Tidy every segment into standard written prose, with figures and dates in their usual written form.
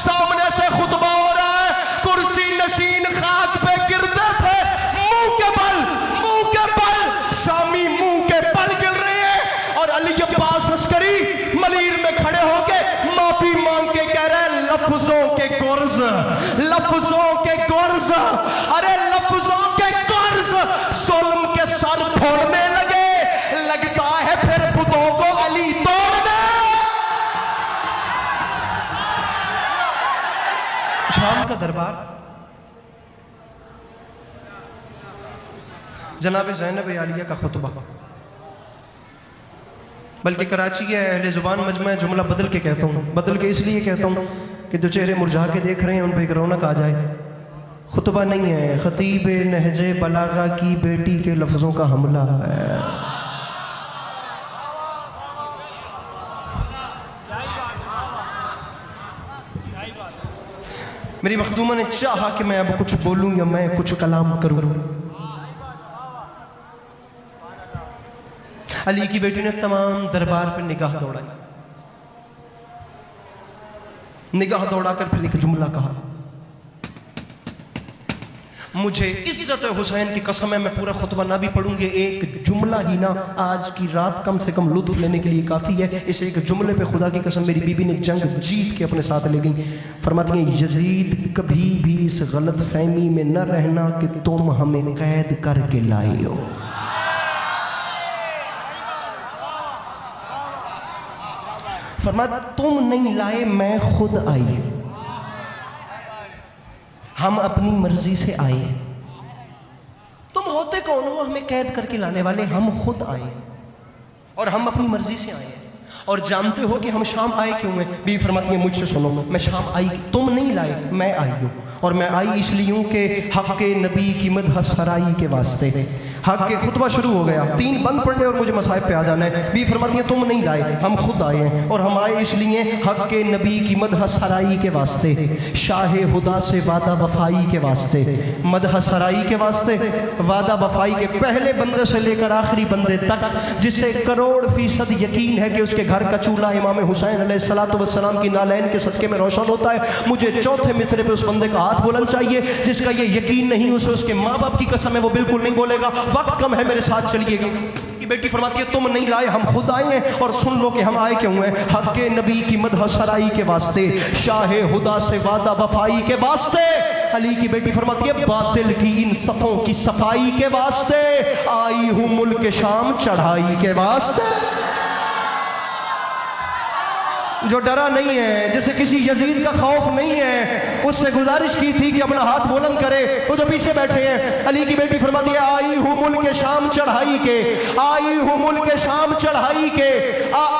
सामने से खुतबा हो रहा है, कुर्सी नशीन खाक पे गिरते थे, मुंह के बल शामी मुंह के बल गिर रहे हैं। और अली अब्बास अस्करी मलीर में खड़े होके माफी मांग के कह रहे हैं, लफ्जों के कर्ज, अरे लफ्जों के कर्ज जुल्म के सर फोड़ने लगे, लगता है फिर बुतों को अली तोड़ने। शाम का दरबार, जनाब ज़ैनब आलिया का खुतबा, बल्कि कराची के अहले ज़ुबान मजमा जुमला बदल के कहता हूँ, बदल के इसलिए कहता हूँ कि जो चेहरे मुरझा के देख रहे हैं उन पर एक रौनक आ जाए। खुतबा नहीं है, खतीब नहजे बलागा की बेटी के लफ्ज़ों का हमला है। मेरी मखदूमा ने चाहा कि मैं अब कुछ बोलूं या मैं कुछ कलाम करूं। अली की बेटी ने तमाम दरबार पर निगाह दौड़ाई, निगाह दौड़ाकर फिर एक जुमला कहा, मुझे इज्जत हुसैन की कसम है, मैं पूरा खुतबा ना भी पढ़ूंगी, एक जुमला ही ना आज की रात कम से कम लुत्फ लेने के लिए काफ़ी है। इस एक जुमले पे खुदा की कसम मेरी बीबी ने जंग जीत के अपने साथ ले गई। फरमाती हैं, यजीद कभी भी इस गलत फहमी में न रहना कि तुम हमें कैद करके लाए हो। फरमाया तुम नहीं लाए, मैं खुद आई, हम अपनी मर्जी से आए। तुम होते कौन हो हमें कैद करके लाने वाले? हम खुद आए और हम अपनी मर्जी से आए। और जानते हो कि हम शाम आए क्यों हैं? बीवी फरमाती है, मुझसे सुनो, मैं शाम आई, तुम नहीं लाए, मैं आई हूँ। और मैं आई इसलिए हूँ कि हक़ के नबी की मदह सराई के वास्ते। हक़ के खुतबा शुरू हो गया, 3 बंद पढ़ने और मुझे मसाइब पे आ जाना है। बीवी फरमाती है, तुम नहीं लाए, हम खुद आए हैं। और हम आए इसलिए हक़ के नबी की मदह सराई के वास्ते, शाह हुदा से वादा वफाई के वास्ते। मदह सराई के वास्ते, वादा वफाई के, पहले बंदे से लेकर आखिरी बंदे तक जिसे करोड़ फीसद यकीन है कि उसके घर का चूल्हा इमाम हुसैन अलैहिस्सलाम की नालैन के सदके में रोशन होता है। मुझे चौथे मिसरे पे उस बंदे का हाथ बुलंद चाहिए जिसका ये यकीन नहीं, उसे उसके माँ बाप की कसम है वो बिल्कुल नहीं बोलेगा। वक्त कम है, मेरे साथ चलिएगा। की बेटी फरमाती है, तुम नहीं लाए, हम खुद आए हैं। और सुन लो कि हम आए क्यों हैं, हक़ के नबी की मदह सराई के वास्ते, शाह हुदा से वादा वफाई के वास्ते। अली की बेटी फरमाती है, बातिल की इन सफ़ों की सफाई के वास्ते, आई हूँ मुल्क शाम चढ़ाई के वास्ते। जो डरा नहीं है, जिसे किसी यजीद का खौफ नहीं है, उससे गुजारिश की थी कि अपना हाथ बुलंद करे। वो जो पीछे बैठे हैं, अली की बेटी फरमाती है, आई हूँ मुल्क शाम चढ़ाई के, आई हूँ मुल्क शाम चढ़ाई के।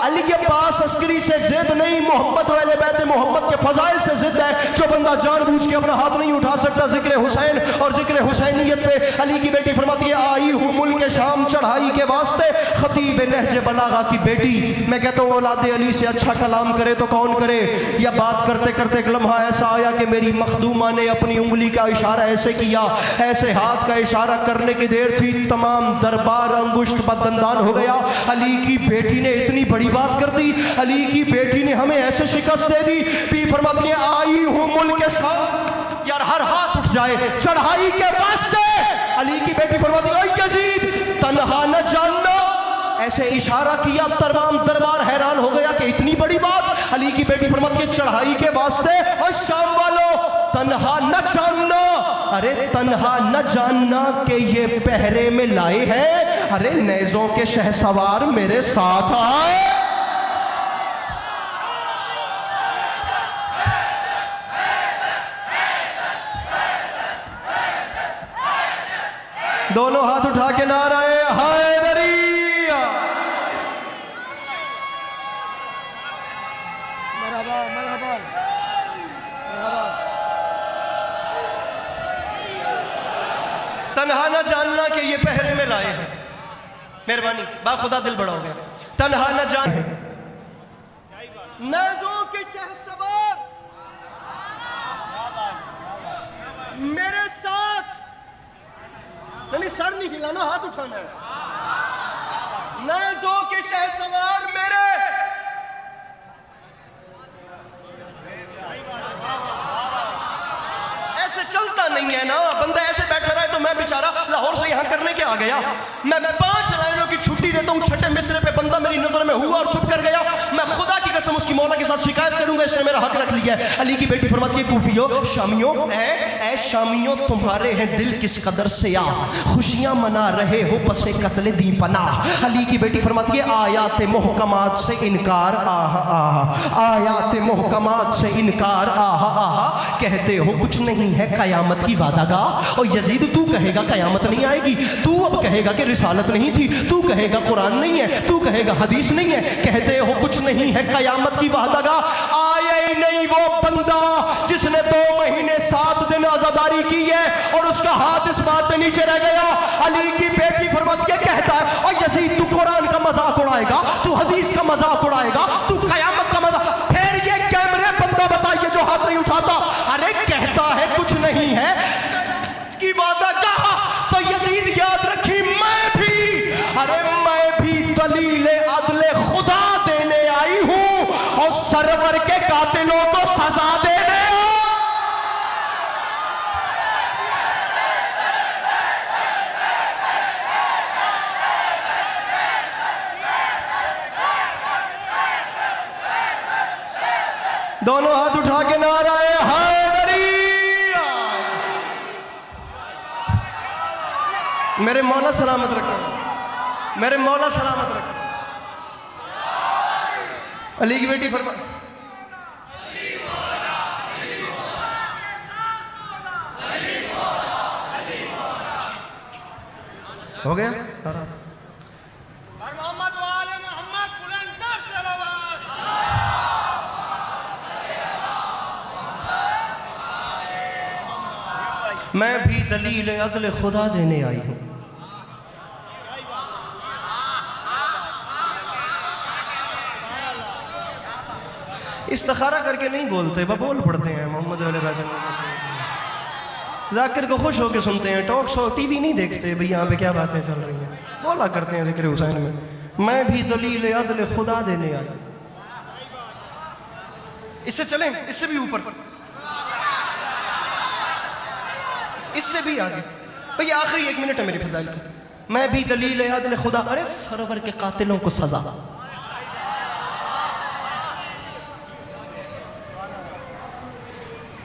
अली के पास अस्करी से जिद नहीं, मोहब्बत वाले बैत मोहब्बत के फजाइल से जिद है। जो बंदा जानबूझ के अपना हाथ नहीं उठा सकता जिक्र हुसैन और जिक्र हुसैनियत पे, अली की बेटी फरमाती है, आई हूँ मुल्क शाम चढ़ाई के वास्ते। खतीब नहज बलागा की बेटी, मैं कहता हूँ औलाद अली से अच्छा कलाम करे तो कौन करे। या बात करते करते एक लम्हा ऐसा आया कि मेरी मखदूमा ने अपनी उंगली का इशारा ऐसे किया, ऐसे हाथ का इशारा करने की देर थी, तमाम दरबार अंगुष्ठ बदंदान हो गया। अली की बेटी ने इतनी बड़ी बात कर दी, अली की बेटी ने हमें ऐसे शिकस्त दे दी। पी फरमाती है, आई हूँ मुल्क शाम, यार हर हाथ उठ जाए चढ़ाई के वास्ते। अली की बेटी फरमाती है, यजीद तन्हा न जानना, ऐसे इशारा किया, तमाम दरबार हैरान हो गया कि इतनी बड़ी बात। अली की बेटी फरमाती है, चढ़ाई के वास्ते। और शाम वालों तन्हा न जानना, अरे तन्हा न जानना कि ये पहरे में लाए हैं, अरे नेज़ों के शहसवार मेरे साथ आए। दोनों हाथ उठा के नाराए हैदरिया, मरहबा मरहबा मरहबा। तन्हा न जानना कि ये पहरे में लाए हैं, मेहरबानी बाखुदा दिल बड़ा हो गया। तन्हा न जान, नेज़ों के शहसवार मेरे साथ, नहीं सर नहीं हिलाना, हाथ उठाना है। नेज़ों के शहसवार मेरे, बंदा नहीं है ना, बंदा ऐसे बैठा रहा है तो मैं बेचारा लाहौर से यहाँ करने के आ गया। मैं 5 लाइनों की छुट्टी देता हूँ, छठे मिसरे पे बंदा मेरी नजर में हुआ और चुप कर गया। मैं खुदा की कसम उसकी मौला के साथ शिकायत करूंगा, इसने मेरा हक रख लिया है। अली की बेटी फरमाती है कूफियों शामियों, ऐ शामियों तुम्हारे हैं दिल किस कदर से आ, खुशियां मना रहे हो पसे कत्ले दी पनाह। अली की बेटी फरमाती है आयात मुहकमात से इनकार आहा आहा, आयात मुहकमात से इनकार आहा आहा, कहते हो कुछ नहीं है कयामत की वादागाह। और यजीद तू कहेगा कयामत नहीं आएगी, तू अब कहेगा कि रिसालत नहीं थी, तू कहेगा कुरान नहीं है, तू कहेगा हदीस नहीं है, कहते हो कुछ नहीं है कयामत की वादागाह। आया ही नहीं वो बंदा जिसने 2 महीने 7 दिन आजादारी की है और उसका हाथ इस बात पे नीचे रह गया। अली की बेटी फरमाती है कहता है और यजीद तू कुरान का मजाक उड़ाएगा, तू हदीस का मजाक उड़ाएगा, तू कयामत का मजाक, फिर ये कैमरे बंदा बताइए जो हाथ नहीं उठाता। अरे कहता है कुछ नहीं है कि वादा कहा तो यजीद याद रखी मैं भी, अरे मैं भी दलीले अदले खुदा देने आई हूं और सरवर के कातिलों को सजा देने। दोनों हाथ उठा के नाराए हैदरी। मेरे मौला सलामत रखे, मेरे मौला सलामत रखे। अली की बेटी फरमा हो गया। मैं भी दलील अदल खुदा देने आई हूं। इस्तिखारा करके नहीं बोलते, बोल पड़ते हैं। मोहम्मद वाले बैठे जाकिर को खुश होकर सुनते हैं, टॉक शो टीवी नहीं देखते भाई यहाँ पे क्या बातें चल रही हैं, बोला करते हैं जिक्र हुसैन में मैं भी दलील अदल खुदा देने आई। इससे चलें, इससे भी ऊपर, इससे भी आगे भैया। आखिरी 1 मिनट है मेरी फजाइल की। मैं भी दलील अदल खुदा, अरे सरवर के कातिलों को सजा।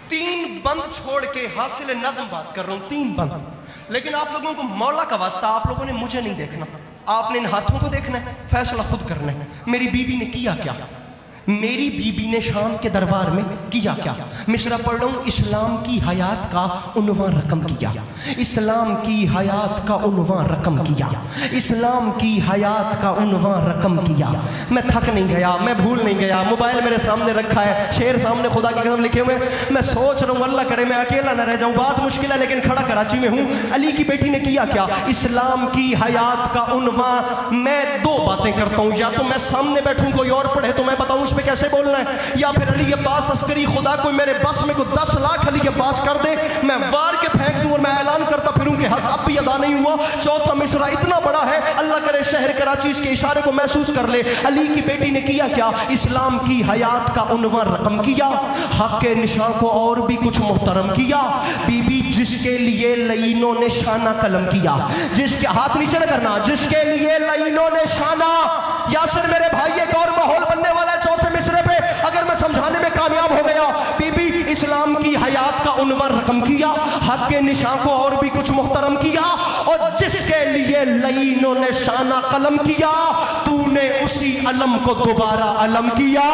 3 बंद छोड़ के हासिल नज़म बात कर रहा हूं, 3 बंद। लेकिन आप लोगों को मौला का वास्ता, आप लोगों ने मुझे नहीं देखना, आपने इन हाथों को देखना है, फैसला खुद करना है। मेरी बीबी ने किया क्या, मेरी बीबी ने शाम के दरबार में किया क्या। मिसरा पढ़ रहा हूं, इस्लाम की हयात का उन्वान रकम किया, इस्लाम की हयात का उन्वान रकम किया, इस्लाम की हयात का उन्वान रकम किया। मैं थक नहीं गया, मैं भूल नहीं गया, मोबाइल मेरे सामने रखा है, शेर सामने खुदा की कसम लिखे हुए। मैं सोच रहा हूँ अल्लाह करे मैं अकेला न रह जाऊँ, बात मुश्किल है लेकिन खड़ा कराची में हूँ। अली की बेटी ने किया क्या, इस्लाम की हयात का उन्वान। मैं 2 बातें करता हूँ, या तो मैं सामने बैठूँ कोई और पढ़े तो मैं बताऊँ पे कैसे बोलना है, या फिर अली अब्बास अस्करी खुदा कोई मेरे बस में को 10 लाख अली अब्बास कर दे, मैं वार के फेंक दूं और मैं ऐलान करता फिरूं कि हक अब भी अदा नहीं हुआ। चौथा मिसरा इतना बड़ा है, अल्लाह करे शहर कराची इसके इशारे को महसूस कर ले। अली की बेटी ने किया क्या, इस्लाम की हयात का उन्वान रकम किया, हक के निशान को और भी कुछ मुहतरम किया। बीबी जिसके लिए लईनों ने शाना कलम किया, जिसके हाथ नीचे न करना, जिसके लिए लईनों ने शाना। यासिर मेरे भाई एक और माहौल बनने वाला है चौथे मिसरे पे, अगर मैं समझाने में कामयाब हो गया। बीबी इस्लाम की हयात का उन्वान रकम किया, हक के निशान को और भी कुछ मुहतरम किया, और जिसके लिए लईनों ने शाना कलम किया, तूने उसी अलम को दोबारा अलम किया।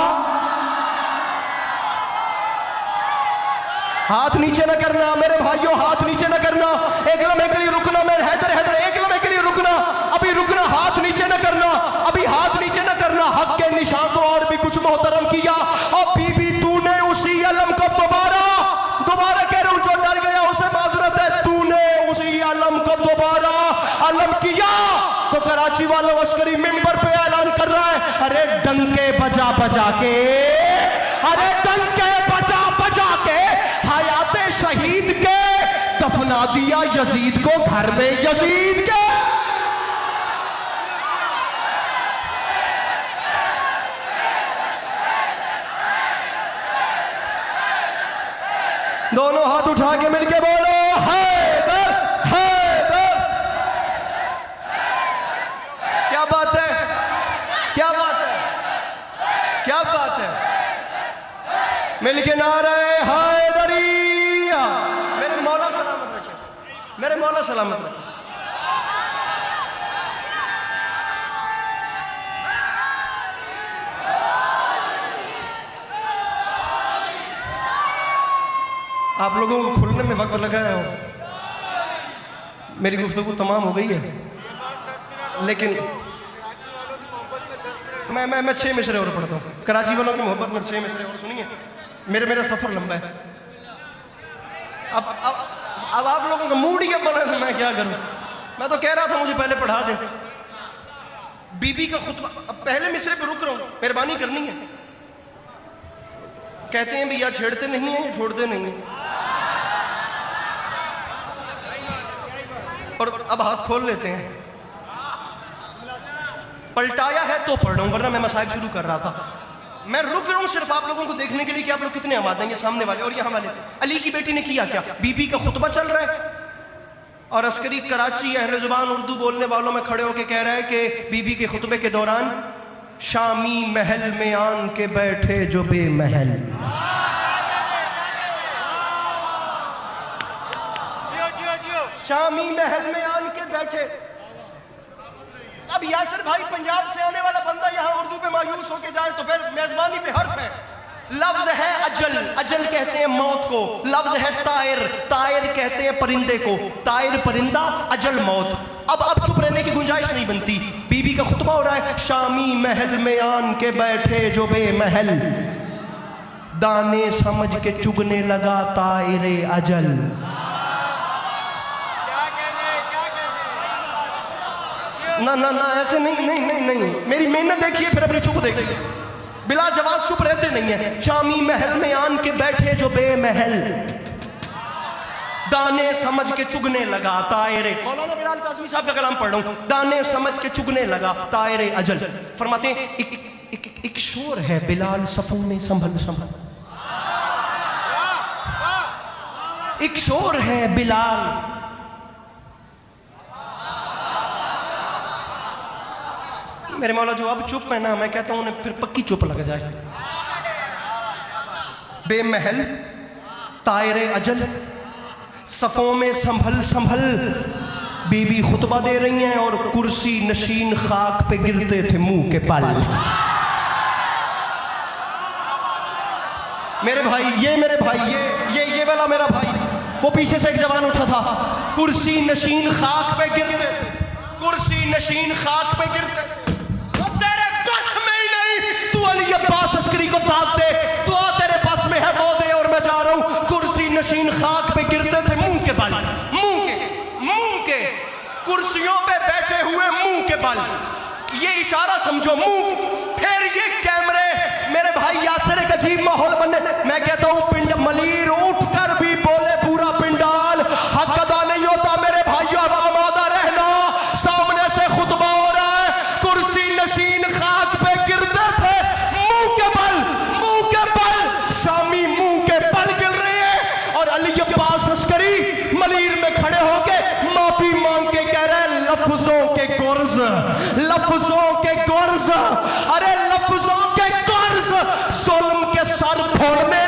हाथ नीचे न करना मेरे भाइयों, हाथ नीचे न करना, एक लम्हे के लिए रुकना मेरे हैदर हैदर, एक लम्हे के लिए रुकना, अभी रुकना, हाथ नीचे न करना, अभी हाथ नीचे न करना। हक के निशान को और भी कुछ मोहतरम किया, और बीबी तूने उसी अलम को दोबारा कह रहा हूं, जो डर गया उसे माजरत है, तूने उसी अलम को दोबारा अलम किया। तो कराची वालों अस्करी मिंबर पे ऐलान कर रहा है, अरे डंके बजा बजा के, अरे डंके बजा बजा के हयाते शहीद के दफना दिया यजीद को घर में यजीद के। दोनों हाथ उठा के मिलके बोलो मिल के नारे हैदरिया। मेरे मौला सलामत रखे, मेरे मौला सलामत रखे। आप लोगों को खुलने में वक्त लगा है, मेरी गुफ्तगू तमाम हो गई है, लेकिन मैं 6 मिसरे और पढ़ता हूँ। कराची वालों की मोहब्बत में 6 मिसरे और सुनिए, मेरा सफ़र लंबा है। अब आप लोगों का मूड ही अब बना था, मैं क्या करूँ। मैं तो कह रहा था मुझे पहले पढ़ा दें बीबी का खुतबा। अब पहले मिसरे पे रुक रहा हूँ, मेहरबानी करनी है। कहते हैं भैया छेड़ते नहीं हैं, ये छोड़ते नहीं हैं। और अब हाथ खोल लेते हैं। पलटाया है तो पढ़ रहा हूं, वरना मैं मसाइल शुरू कर रहा था। मैं रुक रहा हूं सिर्फ आप लोगों को देखने के लिए कि आप लोग कितने आमाद हैं, ये सामने वाले और यहां वाले। अली की बेटी ने किया क्या? बीबी का खुतबा चल रहा है और अस्करी कराची अहले जुबान उर्दू बोलने वालों में खड़े होकर कह रहा है कि बीबी के खुतबे के दौरान शामी महल में आन के बैठे जो बेमहल। शामी महल में आन के बैठे। अब यासर भाई पंजाब से आने वाला बंदा यहाँ उर्दू पे मायूस होके जाए तो फिर मेजबानी पे हर्फ है। लफ्ज है अजल, अजल कहते हैं मौत को। लफ्ज है तायर, तायर कहते हैं परिंदे को। तायर परिंदा, अजल मौत। अब चुप रहने की गुंजाइश नहीं बनती। बीबी का खुतबा हो रहा है, शामी महल में आन के बैठे जो बेमहल, दाने समझ के चुगने लगा तायरे अजल। ना ना ना ऐसे नहीं नहीं नहीं नहीं, मेरी मेहनत देखिए फिर अपनी चुप देखिए। बिला जवाब चुप रहते नहीं है। शामी महल में आन के बैठे जो बेमहल, दाने समझ के चुगने लगा तायरे। मौलाना बिलाल काज़मी साहब का कलाम पढ़ रहा हूं। दाने समझ के चुगने लगा तायरे अजल। फरमाते हैं एक शोर है बिलाल सफों में संभल संभल। एक शोर है बिलाल, मेरे मौला जो अब चुप है ना, मैं कहता हूं उन्हें फिर पक्की चुप लग जाए। बेमहल तायरे अजल, सफों में संभल संभल, बीबी खुतबा दे रही हैं और कुर्सी नशीन खाक पे गिरते थे मुंह के पल। मेरे भाई ये मेरे भाई ये वाला मेरा भाई, वो पीछे से एक जवान उठा था। कुर्सी नशीन खाक पे गिरते, कुर्सी नशीन खाक पे गिरते। अब्बास अस्करी को दाद दे, दुआ तेरे पास में है वो दे, और मैं जा रहा हूं। कुर्सी नशीन खाक पे गिरते थे मुंह के बल, मुंह के कुर्सियों पे बैठे हुए मुंह के बल। ये इशारा समझो मुंह। फिर ये कैमरे, मेरे भाई यासर एक अजीब माहौल बनने। मैं कहता हूं पिंड मलीर उठकर भी बोले पूरा पिंडाल, हक अदा नहीं होता मेरे भाइयों, अब आमादा रहना। सामने से खुतबा हो रहा है, कुर्सी नशीन खाक पे गिरते थे शामी मुंह के बल गिर रहे हैं, और अली अब्बास अस्करी मलीर में खड़े होके माफी मांग के कह रहे हैं लफ्जों के गुर्ज, लफ्जों के गुर्ज, अरे लफ्जों के गुर्ज, जुल्म के सर फोड़ने